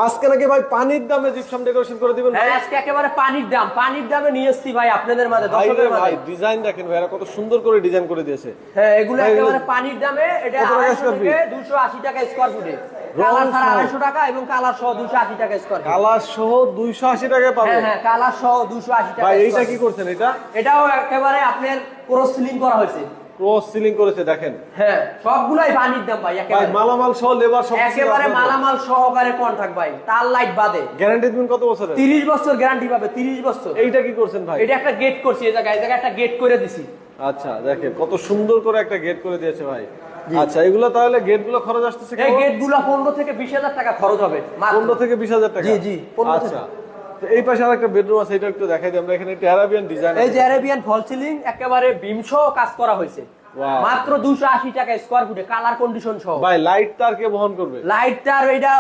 আজকে নাকি ভাই পানির দামে জিপসাম ডেকোরেশন করে দিবেন? হ্যাঁ আজকে একেবারে পানির দামে নিয়ে এসেছি ভাই আপনাদের মাঝে, দর্শকদের মাঝে। ভাই ডিজাইন দেখেন ভাই, এরা কত সুন্দর করে ডিজাইন করে দিয়েছে। হ্যাঁ এগুলো একেবারে পানির দামে। এটা 250 থেকে 280 টাকা স্কয়ার ফুটে, কালার ছাড়া 250 টাকা এবং কালার সহ 280 টাকা স্কয়ার ফুট। কালার সহ 280 টাকায় পাবেন? হ্যাঁ হ্যাঁ কালার সহ 280 টাকা। ভাই এইটা কি করছেন? এটাও একেবারে আপনার ক্রস সিলিং করা হয়েছে। ক্রস সিলিং করেছে দেখেন। হ্যাঁ সবগুলাই পানির দাম ভাই, একেবারে মালামাল সহ লেবার সব একেবারে মালামাল সহকারে কন্ট্রাক্ট ভাই, তার লাইট বাদে। গ্যারান্টি দিবেন কত বছরের? 30 বছর গ্যারান্টি পাবে, 30 বছর। এইটা কি করছেন ভাই? এটা একটা গেট করছি, এই জায়গায় একটা গেট করে দিছি। আচ্ছা দেখেন কত সুন্দর করে একটা গেট করে দিয়েছে ভাই। আচ্ছা এগুলো তাহলে গেটগুলো খরচ আসতেছে এই গেটগুলো 15 থেকে 20,000 টাকা খরচ হবে। 15 থেকে 20,000 টাকা? জি জি 15 আচ্ছা তো এই পাশে আরেকটা বেডরুম আছে, এটা একটু দেখাই দিই আমরা। এখানে একটা আরাবিয়ান ডিজাইন এই যে আরাবিয়ান ফল সিলিং একেবারে বিম সহ কাজ করা হয়েছে। মাত্র 280 টাকা স্কয়ার ফুটে, কালার কন্ডিশন সহ। ভাই লাইট তার কে বহন করবে? লাইট তার এটা